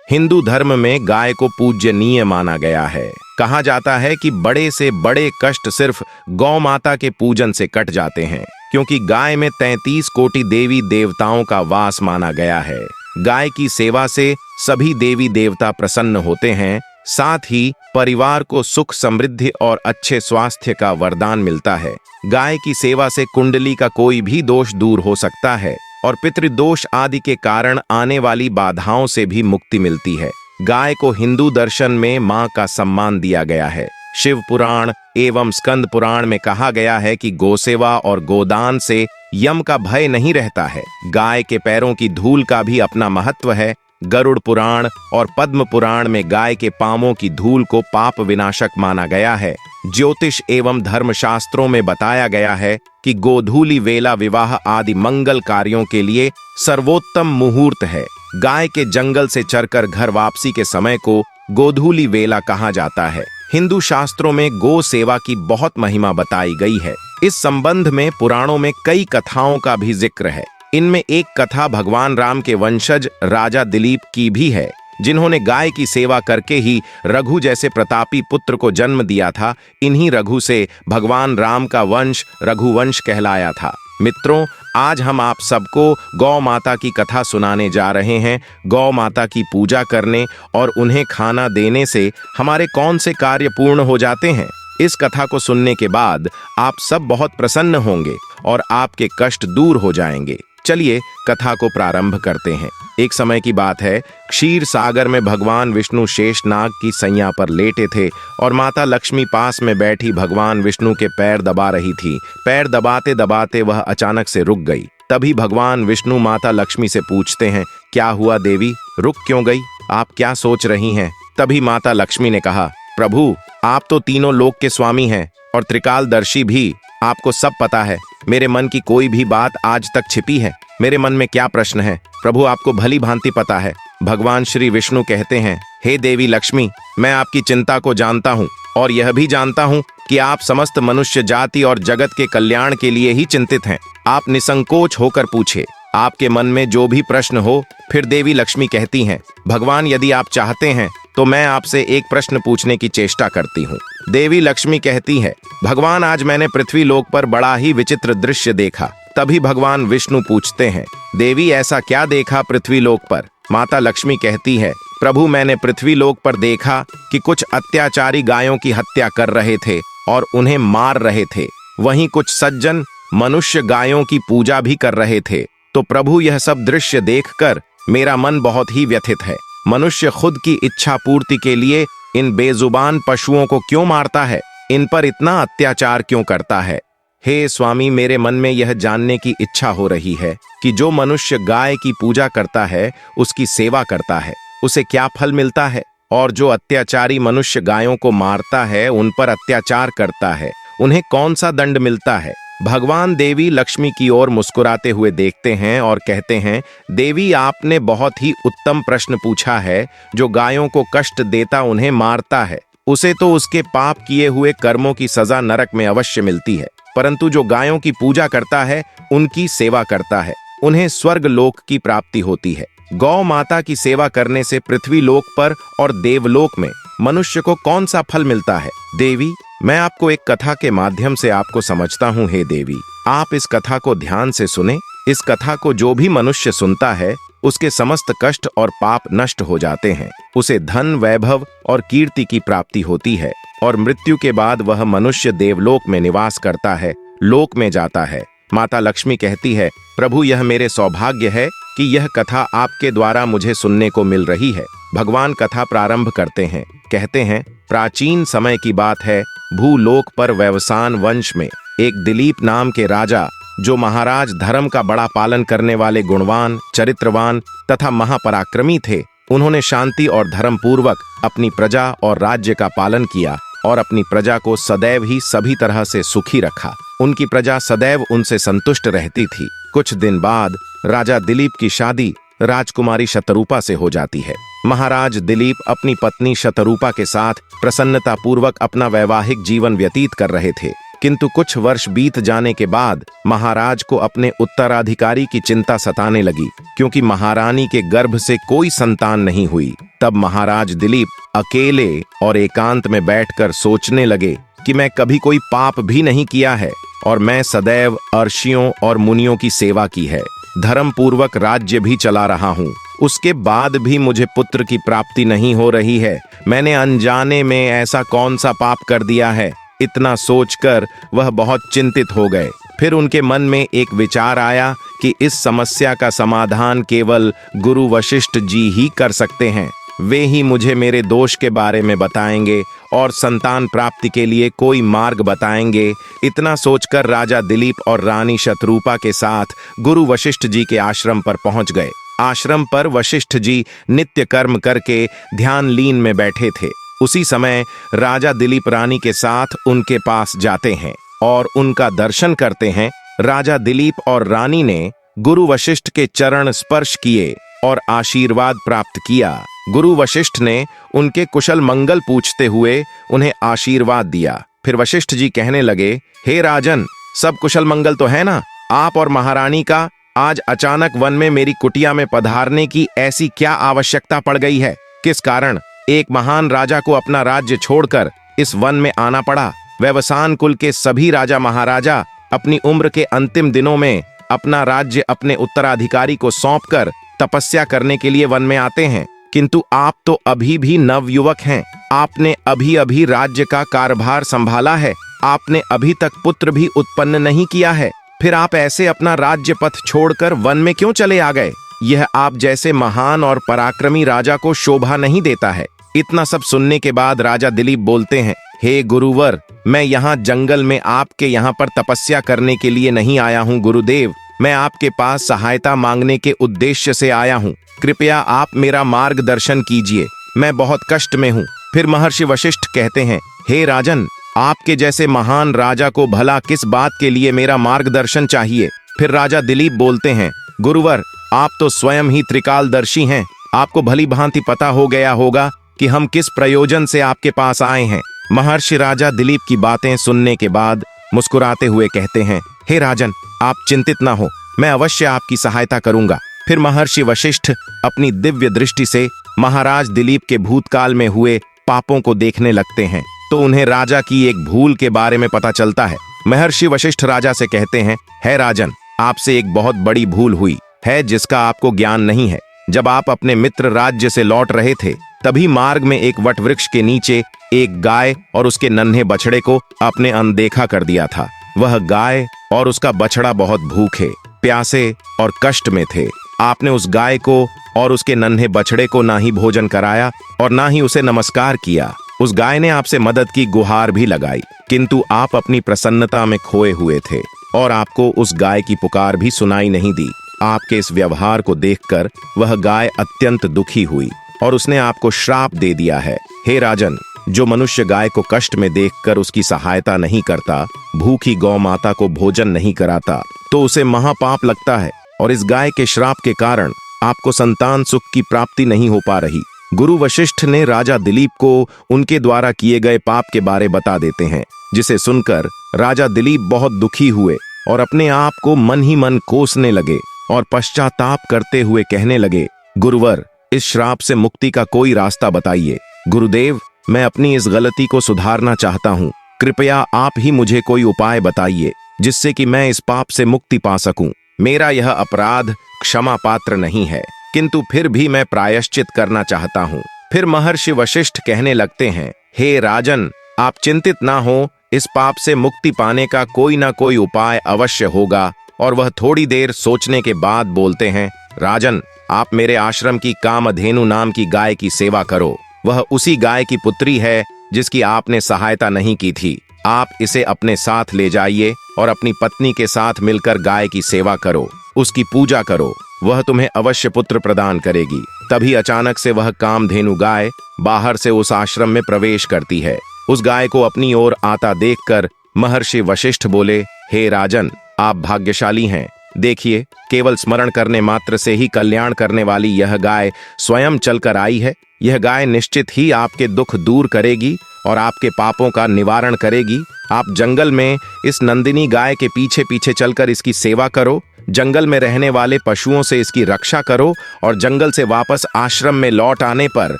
हिंदू धर्म में गाय को पूज्यनीय माना गया है। कहा जाता है कि बड़े से बड़े कष्ट सिर्फ गौ माता के पूजन से कट जाते हैं, क्योंकि गाय में 33 कोटि देवी देवताओं का वास माना गया है। गाय की सेवा से सभी देवी देवता प्रसन्न होते हैं, साथ ही परिवार को सुख समृद्धि और अच्छे स्वास्थ्य का वरदान मिलता है। गाय की सेवा से कुंडली का कोई भी दोष दूर हो सकता है और पितृदोष आदि के कारण आने वाली बाधाओं से भी मुक्ति मिलती है। गाय को हिंदू दर्शन में मां का सम्मान दिया गया है। शिव पुराण एवं स्कंद पुराण में कहा गया है कि गोसेवा और गोदान से यम का भय नहीं रहता है। गाय के पैरों की धूल का भी अपना महत्व है। गरुड़ पुराण और पद्म पुराण में गाय के पांवों की धूल को पाप विनाशक माना गया है। ज्योतिष एवं धर्मशास्त्रों में बताया गया है कि गोधूली वेला विवाह आदि मंगल कार्यों के लिए सर्वोत्तम मुहूर्त है। गाय के जंगल से चरकर घर वापसी के समय को गोधूली वेला कहा जाता है। हिंदू शास्त्रों में गो सेवा की बहुत महिमा बताई गई है। इस संबंध में पुराणों में कई कथाओं का भी जिक्र है। इनमें एक कथा भगवान राम के वंशज राजा दिलीप की भी है, जिन्होंने गाय की सेवा करके ही रघु जैसे प्रतापी पुत्र को जन्म दिया था। इन्हीं रघु से भगवान राम का वंश रघुवंश कहलाया था। मित्रों, आज हम आप सबको गौ माता की कथा सुनाने जा रहे हैं। गौ माता की पूजा करने और उन्हें खाना देने से हमारे कौन से कार्य पूर्ण हो जाते हैं। इस कथा को सुनने के बाद आप सब बहुत प्रसन्न होंगे और आपके कष्ट दूर हो जाएंगे। चलिए कथा को प्रारंभ करते हैं। एक समय की बात है, क्षीर सागर में भगवान विष्णु शेषनाग की सैया पर लेटे थे और माता लक्ष्मी पास में बैठी भगवान विष्णु के पैर दबा रही थी। पैर दबाते दबाते वह अचानक से रुक गई। तभी भगवान विष्णु माता लक्ष्मी से पूछते हैं, क्या हुआ देवी, रुक क्यों गई? आप क्या सोच रही हैं? तभी माता लक्ष्मी ने कहा, प्रभु, आप तो तीनों लोक के स्वामी हैं और त्रिकालदर्शी भी। आपको सब पता है, मेरे मन की कोई भी बात आज तक छिपी है। मेरे मन में क्या प्रश्न है, प्रभु आपको भली भांति पता है। भगवान श्री विष्णु कहते हैं, हे देवी लक्ष्मी, मैं आपकी चिंता को जानता हूँ और यह भी जानता हूँ कि आप समस्त मनुष्य जाति और जगत के कल्याण के लिए ही चिंतित हैं। आप निसंकोच होकर पूछे, आपके मन में जो भी प्रश्न हो। फिर देवी लक्ष्मी कहती हैं, भगवान यदि आप चाहते हैं तो मैं आपसे एक प्रश्न पूछने की चेष्टा करती हूँ। देवी लक्ष्मी कहती है, भगवान आज मैंने पृथ्वी लोक पर बड़ा ही विचित्र दृश्य देखा। तभी भगवान विष्णु पूछते हैं, देवी ऐसा क्या देखा पृथ्वी लोक पर? माता लक्ष्मी कहती है, प्रभु मैंने पृथ्वी लोक पर देखा कि कुछ अत्याचारी गायों की हत्या कर रहे थे और उन्हें मार रहे थे। वहीं कुछ सज्जन मनुष्य गायों की पूजा भी कर रहे थे। तो प्रभु यह सब दृश्य देखकर मेरा मन बहुत ही व्यथित है। मनुष्य खुद की इच्छा पूर्ति के लिए इन बेजुबान पशुओं को क्यों मारता है? इन पर इतना अत्याचार क्यों करता है? हे स्वामी, मेरे मन में यह जानने की इच्छा हो रही है कि जो मनुष्य गाय की पूजा करता है, उसकी सेवा करता है, उसे क्या फल मिलता है? और जो अत्याचारी मनुष्य गायों को मारता है, उन पर अत्याचार करता है, उन्हें कौन सा दंड मिलता है? भगवान देवी लक्ष्मी की ओर मुस्कुराते हुए देखते हैं और कहते हैं, देवी आपने बहुत ही उत्तम प्रश्न पूछा है। जो गायों को कष्ट देता उन्हें मारता है, उसे तो उसके पाप किए हुए कर्मों की सजा नरक में अवश्य मिलती है, परंतु जो गायों की पूजा करता है, उनकी सेवा करता है, उन्हें स्वर्ग लोक की प्राप्ति होती है। गौ माता की सेवा करने से पृथ्वी लोक पर और देवलोक में मनुष्य को कौन सा फल मिलता है? देवी, मैं आपको एक कथा के माध्यम से आपको समझता हूँ। हे देवी, आप इस कथा को ध्यान से सुने। इस कथा को जो भी मनुष्य सुनता है, उसके समस्त कष्ट और पाप नष्ट हो जाते हैं। उसे धन, वैभव और कीर्ति की प्राप्ति होती है और मृत्यु के बाद वह मनुष्य देवलोक में निवास करता है, लोक में जाता है। माता लक्ष्मी कहती है, प्रभु यह मेरे सौभाग्य है कि यह कथा आपके द्वारा मुझे सुनने को मिल रही है। भगवान कथा प्रारंभ करते हैं। कहते हैं, प्राचीन समय की बात है, भूलोक पर व्यवसान वंश में एक दिलीप नाम के राजा, जो महाराज धर्म का बड़ा पालन करने वाले गुणवान, चरित्रवान तथा महापराक्रमी थे, उन्होंने शांति और धर्म पूर्वक अपनी प्रजा और राज्य का पालन किया और अपनी प्रजा को सदैव ही सभी तरह से सुखी रखा। उनकी प्रजा सदैव उनसे संतुष्ट रहती थी। कुछ दिन बाद राजा दिलीप की शादी राजकुमारी शतरूपा से हो जाती है। महाराज दिलीप अपनी पत्नी शतरूपा के साथ प्रसन्नता पूर्वक अपना वैवाहिक जीवन व्यतीत कर रहे थे किंतु कुछ वर्ष बीत जाने के बाद महाराज को अपने उत्तराधिकारी की चिंता सताने लगी, क्योंकि महारानी के गर्भ से कोई संतान नहीं हुई। तब महाराज दिलीप अकेले और एकांत में बैठकर सोचने लगे कि मैं कभी कोई पाप भी नहीं किया है और मैं सदैव अर्षियों और मुनियों की सेवा की है, धर्म पूर्वक राज्य भी चला रहा हूँ, उसके बाद भी मुझे पुत्र की प्राप्ति नहीं हो रही है। मैंने अनजाने में ऐसा कौन सा पाप कर दिया है? इतना सोचकर वह बहुत चिंतित हो गए। फिर उनके मन में एक विचार आया कि इस समस्या का समाधान केवल गुरु वशिष्ठ जी ही कर सकते हैं। वे ही मुझे मेरे दोष के बारे में बताएंगे और संतान प्राप्ति के लिए कोई मार्ग बताएंगे। इतना सोचकर राजा दिलीप और रानी शतरूपा के साथ गुरु वशिष्ठ जी के आश्रम पर पहुंच गए। आश्रम पर वशिष्ठ जी नित्य कर्म करके ध्यान लीन में बैठे थे। उसी समय राजा दिलीप रानी के साथ उनके पास जाते हैं और उनका दर्शन करते हैं। राजा दिलीप और रानी ने गुरु वशिष्ठ के चरण स्पर्श किए और आशीर्वाद प्राप्त किया। गुरु वशिष्ठ ने उनके कुशल मंगल पूछते हुए उन्हें आशीर्वाद दिया। फिर वशिष्ठ जी कहने लगे, हे राजन, सब कुशल मंगल तो है ना? आप और महारानी का आज अचानक वन में मेरी कुटिया में पधारने की ऐसी क्या आवश्यकता पड़ गई है? किस कारण एक महान राजा को अपना राज्य छोड़कर इस वन में आना पड़ा? व्यवसान कुल के सभी राजा महाराजा अपनी उम्र के अंतिम दिनों में अपना राज्य अपने उत्तराधिकारी को सौंपकर तपस्या करने के लिए वन में आते हैं, किंतु आप तो अभी भी नवयुवक हैं। आपने अभी अभी राज्य का कार्यभार संभाला है, आपने अभी तक पुत्र भी उत्पन्न नहीं किया है, फिर आप ऐसे अपना राज्य पथ छोड़कर वन में क्यों चले आ गए? यह आप जैसे महान और पराक्रमी राजा को शोभा नहीं देता है। इतना सब सुनने के बाद राजा दिलीप बोलते हैं, हे गुरुवर, मैं यहाँ जंगल में आपके यहाँ पर तपस्या करने के लिए नहीं आया हूँ गुरुदेव, मैं आपके पास सहायता मांगने के उद्देश्य से आया हूँ। कृपया आप मेरा मार्गदर्शन कीजिए, मैं बहुत कष्ट में हूँ। फिर महर्षि वशिष्ठ कहते हैं, हे राजन, आपके जैसे महान राजा को भला किस बात के लिए मेरा मार्गदर्शन चाहिए? फिर राजा दिलीप बोलते हैं, गुरुवर, आप तो स्वयं ही त्रिकालदर्शी हैं, आपको भली भांति पता हो गया होगा कि हम किस प्रयोजन से आपके पास आए हैं। महर्षि राजा दिलीप की बातें सुनने के बाद मुस्कुराते हुए कहते हैं, हे राजन, आप चिंतित ना हो, मैं अवश्य आपकी सहायता करूंगा। फिर महर्षि वशिष्ठ अपनी दिव्य दृष्टि से महाराज दिलीप के भूतकाल में हुए पापों को देखने लगते हैं, तो उन्हें राजा की एक भूल के बारे में पता चलता है। महर्षि वशिष्ठ राजा से कहते हैं, हे राजन, आपसे एक बहुत बड़ी भूल हुई है जिसका आपको ज्ञान नहीं है। जब आप अपने मित्र राज्य से लौट रहे थे, तभी मार्ग में एक वट वृक्ष के नीचे एक गाय और उसके नन्हे बछड़े को आपने अनदेखा कर दिया था। वह गाय और उसका बछड़ा बहुत भूखे, प्यासे और कष्ट में थे। आपने उस गाय को और उसके नन्हे बछड़े को ना ही भोजन कराया और ना ही उसे नमस्कार किया। उस गाय ने आपसे मदद की गुहार भी लगाई, किंतु आप अपनी प्रसन्नता में खोए हुए थे और आपको उस गाय की पुकार भी सुनाई नहीं दी। आपके इस व्यवहार को देखकर वह गाय अत्यंत दुखी हुई और उसने आपको श्राप दे दिया है। हे राजन, जो मनुष्य गाय को कष्ट में देखकर उसकी सहायता नहीं करता, भूखी गौ माता को भोजन नहीं कराता, तो उसे महापाप लगता है और इस गाय के श्राप के कारण आपको संतान सुख की प्राप्ति नहीं हो पा रही। गुरु वशिष्ठ ने राजा दिलीप को उनके द्वारा किए गए पाप के बारे बता देते हैं, जिसे सुनकर राजा दिलीप बहुत दुखी हुए और अपने आप को मन ही मन कोसने लगे और पश्चाताप करते हुए कहने लगे, गुरुवर, इस श्राप से मुक्ति का कोई रास्ता बताइए। गुरुदेव, मैं अपनी इस गलती को सुधारना चाहता हूँ, कृपया आप ही मुझे कोई उपाय बताइए जिससे कि मैं इस पाप से मुक्ति पा सकूं। मेरा यह अपराध क्षमा पात्र नहीं है, किंतु फिर भी मैं प्रायश्चित करना चाहता हूँ। फिर महर्षि वशिष्ठ कहने लगते हैं, हे राजन, आप चिंतित ना हो, इस पाप से मुक्ति पाने का कोई ना कोई उपाय अवश्य होगा। और वह थोड़ी देर सोचने के बाद बोलते हैं, राजन, आप मेरे आश्रम की कामधेनु नाम की गाय की सेवा करो। वह उसी गाय की पुत्री है जिसकी आपने सहायता नहीं की थी। आप इसे अपने साथ ले जाइए और अपनी पत्नी के साथ मिलकर गाय की सेवा करो, उसकी पूजा करो, वह तुम्हें अवश्य पुत्र प्रदान करेगी। तभी अचानक से वह कामधेनु गाय बाहर से उस आश्रम में प्रवेश करती है। उस गाय को अपनी ओर आता देखकर महर्षि वशिष्ठ बोले, हे राजन, आप भाग्यशाली हैं, देखिए, केवल स्मरण करने मात्र से ही कल्याण करने वाली यह गाय स्वयं चलकर आई है। यह गाय निश्चित ही आपके दुख दूर करेगी और आपके पापों का निवारण करेगी। आप जंगल में इस नंदिनी गाय के पीछे पीछे चलकर इसकी सेवा करो, जंगल में रहने वाले पशुओं से इसकी रक्षा करो और जंगल से वापस आश्रम में लौट आने पर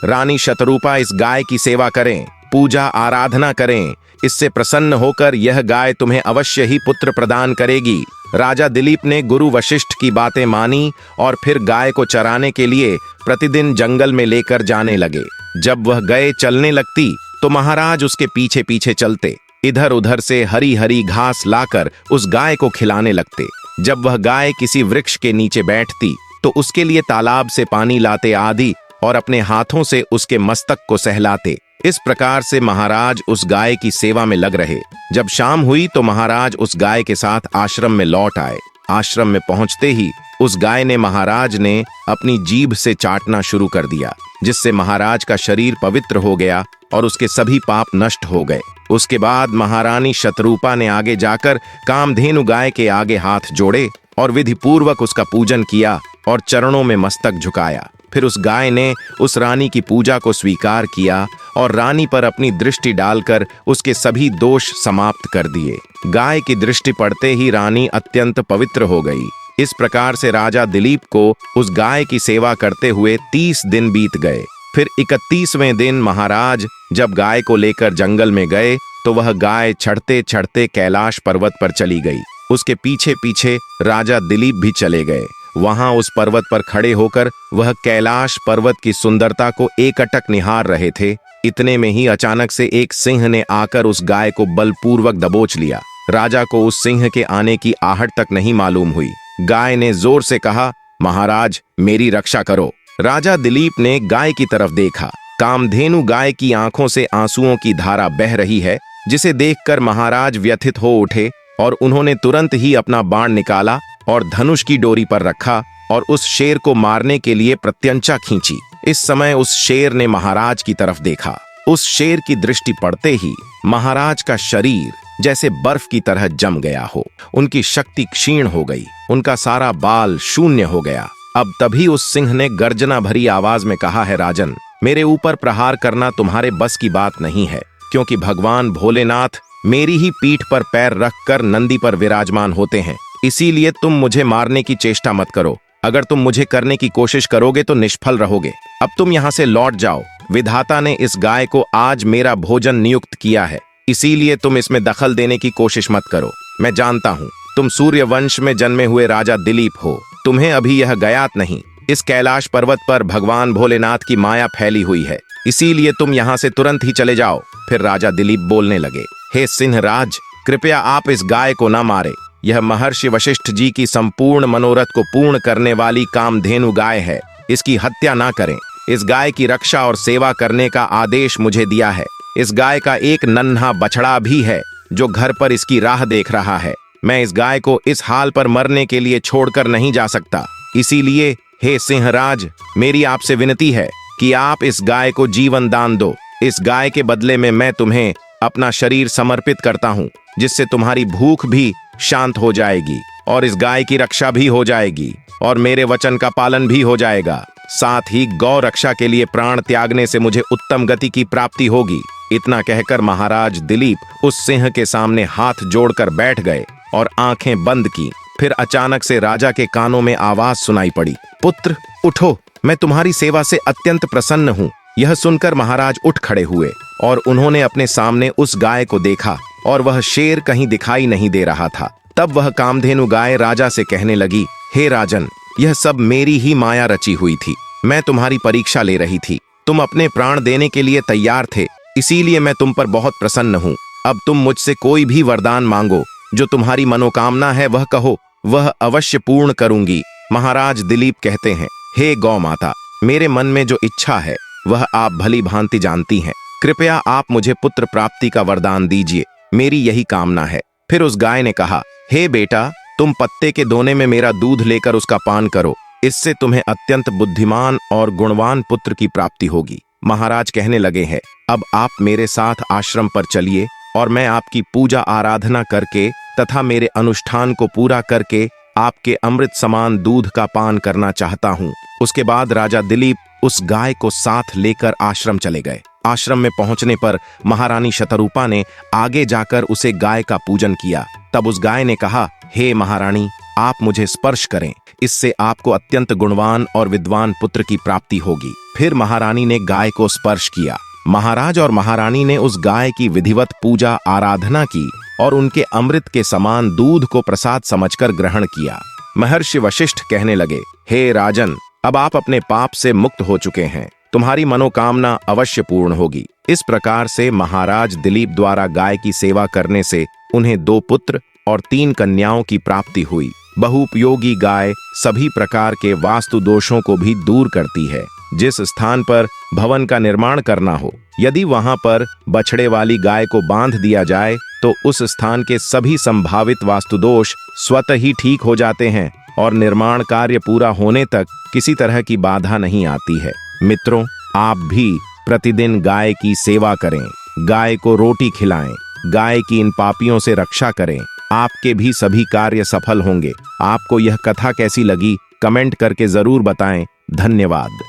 रानी शतरूपा इस गाय की सेवा करें, पूजा आराधना करें। इससे प्रसन्न होकर यह गाय तुम्हें अवश्य ही पुत्र प्रदान करेगी। राजा दिलीप ने गुरु वशिष्ठ की बातें मानी और फिर गाय को चराने के लिए प्रतिदिन जंगल में लेकर जाने लगे। जब वह गाय चलने लगती तो महाराज उसके पीछे पीछे चलते, इधर उधर से हरी हरी घास लाकर उस गाय को खिलाने लगते। जब वह गाय किसी वृक्ष के नीचे बैठती तो उसके लिए तालाब से पानी लाते आदि और अपने हाथों से उसके मस्तक को सहलाते। इस प्रकार से महाराज उस गाय की सेवा में लग रहे। जब शाम हुई तो महाराज उस गाय के साथ आश्रम में लौट आए। आश्रम में पहुंचते ही उस गाय ने महाराज ने अपनी जीभ से चाटना शुरू कर दिया, जिससे महाराज का शरीर पवित्र हो गया और उसके सभी पाप नष्ट हो गए। उसके बाद महारानी शतरूपा ने आगे जाकर कामधेनु गाय के आगे हाथ जोड़े और विधि पूर्वक उसका पूजन किया और चरणों में मस्तक झुकाया। फिर उस गाय ने उस रानी की पूजा को स्वीकार किया और रानी पर अपनी दृष्टि डालकर उसके सभी दोष समाप्त कर दिए। गाय की दृष्टि पड़ते ही रानी अत्यंत पवित्र हो गई। इस प्रकार से राजा दिलीप को उस गाय की सेवा करते हुए 30 दिन बीत गए। फिर 31वें दिन महाराज जब गाय को लेकर जंगल में गए तो वह गाय चढ़ते चढ़ते कैलाश पर्वत पर चली गई। उसके पीछे पीछे राजा दिलीप भी चले गए। वहां उस पर्वत पर खड़े होकर वह कैलाश पर्वत की सुंदरता को एकटक निहार रहे थे। इतने में ही अचानक से एक सिंह ने आकर उस गाय को बलपूर्वक दबोच लिया। राजा को उस सिंह के आने की आहट तक नहीं मालूम हुई। गाय ने जोर से कहा, महाराज मेरी रक्षा करो। राजा दिलीप ने गाय की तरफ देखा। कामधेनु गाय की आंखों से आंसुओं की धारा बह रही है, जिसे देखकर महाराज व्यथित हो उठे और उन्होंने तुरंत ही अपना बाण निकाला और धनुष की डोरी पर रखा और उस शेर को मारने के लिए प्रत्यंचा खींची। इस समय उस शेर ने महाराज की तरफ देखा। उस शेर की दृष्टि पड़ते ही महाराज का शरीर जैसे बर्फ की तरह जम गया हो। उनकी शक्ति क्षीण हो गई, उनका सारा बाल शून्य हो गया। अब तभी उस सिंह ने गर्जना भरी आवाज में कहा है, राजन, मेरे ऊपर प्रहार करना तुम्हारे बस की बात नहीं है, क्योंकि भगवान भोलेनाथ मेरी ही पीठ पर पैर रखकर नंदी पर विराजमान होते हैं। इसीलिए तुम मुझे मारने की चेष्टा मत करो। अगर तुम मुझे करने की कोशिश करोगे तो निष्फल रहोगे। अब तुम यहाँ से लौट जाओ। विधाता ने इस गाय को आज मेरा भोजन नियुक्त किया है, इसीलिए तुम इसमें दखल देने की कोशिश मत करो। मैं जानता हूँ तुम सूर्य वंश में जन्मे हुए राजा दिलीप हो। तुम्हें अभी यह ज्ञात नहीं, इस कैलाश पर्वत पर भगवान भोलेनाथ की माया फैली हुई है, इसीलिए तुम यहाँ से तुरंत ही चले जाओ। फिर राजा दिलीप बोलने लगे, हे सिंहराज, कृपया आप इस गाय को न मारे। यह महर्षि वशिष्ठ जी की संपूर्ण मनोरथ को पूर्ण करने वाली कामधेनु गाय है। इसकी हत्या ना करें। इस गाय की रक्षा और सेवा करने का आदेश मुझे दिया है। इस गाय का एक नन्हा बछड़ा भी है जो घर पर इसकी राह देख रहा है। मैं इस गाय को इस हाल पर मरने के लिए छोड़कर नहीं जा सकता। इसीलिए हे सिंहराज, मेरी आपसे विनती है कि आप इस गाय को जीवन दान दो। इस गाय के बदले में मैं तुम्हें अपना शरीर समर्पित करता हूँ, जिससे तुम्हारी भूख भी शांत हो जाएगी और इस गाय की रक्षा भी हो जाएगी और मेरे वचन का पालन भी हो जाएगा। साथ ही गौ रक्षा के लिए प्राण त्यागने से मुझे उत्तम गति की प्राप्ति होगी। इतना कहकर महाराज दिलीप उस सिंह के सामने हाथ जोड़कर बैठ गए और आंखें बंद की। फिर अचानक से राजा के कानों में आवाज सुनाई पड़ी, पुत्र उठो, मैं तुम्हारी सेवा से अत्यंत प्रसन्न हूँ। यह सुनकर महाराज उठ खड़े हुए और उन्होंने अपने सामने उस गाय को देखा और वह शेर कहीं दिखाई नहीं दे रहा था। तब वह कामधेनु गाय राजा से कहने लगी, हे राजन, यह सब मेरी ही माया रची हुई थी। मैं तुम्हारी परीक्षा ले रही थी। तुम अपने प्राण देने के लिए तैयार थे, इसीलिए मैं तुम पर बहुत प्रसन्न हूँ। अब तुम मुझसे कोई भी वरदान मांगो, जो तुम्हारी मनोकामना है वह कहो, वह अवश्य पूर्ण करूंगी। महाराज दिलीप कहते हैं, हे गौ माता, मेरे मन में जो इच्छा है वह आप भली भांति जानती हैं। कृपया आप मुझे पुत्र प्राप्ति का वरदान दीजिए, मेरी यही कामना है। फिर उस गाय ने कहा, हे बेटा, तुम पत्ते के दोने में मेरा दूध लेकर उसका पान करो। इससे तुम्हें अत्यंत बुद्धिमान और गुणवान पुत्र की प्राप्ति होगी। महाराज कहने लगे हैं, अब आप मेरे साथ आश्रम पर चलिए और मैं आपकी पूजा आराधना करके तथा मेरे अनुष्ठान को पूरा करके आपके अमृत समान दूध का पान करना चाहता हूँ। उसके बाद राजा दिलीप उस गाय को साथ लेकर आश्रम चले गए। आश्रम में पहुंचने पर महारानी शतरूपा ने आगे जाकर उसे गाय का पूजन किया। तब उस गाय ने कहा, हे महारानी, आप मुझे स्पर्श करें, इससे आपको अत्यंत गुणवान और विद्वान पुत्र की प्राप्ति होगी। फिर महारानी ने गाय को स्पर्श किया। महाराज और महारानी ने उस गाय की विधिवत पूजा आराधना की और उनके अमृत के समान दूध को प्रसाद समझकर ग्रहण किया। महर्षि वशिष्ठ कहने लगे, हे राजन, अब आप अपने पाप से मुक्त हो चुके हैं, तुम्हारी मनोकामना अवश्य पूर्ण होगी। इस प्रकार से महाराज दिलीप द्वारा गाय की सेवा करने से उन्हें 2 पुत्र और 3 कन्याओं की प्राप्ति हुई। बहुउपयोगी गाय सभी प्रकार के वास्तु दोषों को भी दूर करती है। जिस स्थान पर भवन का निर्माण करना हो, यदि वहां पर बछड़े वाली गाय को बांध दिया जाए तो उस स्थान के सभी संभावित वास्तु दोष स्वतः ही ठीक हो जाते हैं और निर्माण कार्य पूरा होने तक किसी तरह की बाधा नहीं आती है। मित्रों, आप भी प्रतिदिन गाय की सेवा करें, गाय को रोटी खिलाएं, गाय की इन पापियों से रक्षा करें। आपके भी सभी कार्य सफल होंगे। आपको यह कथा कैसी लगी, कमेंट करके जरूर बताएं। धन्यवाद।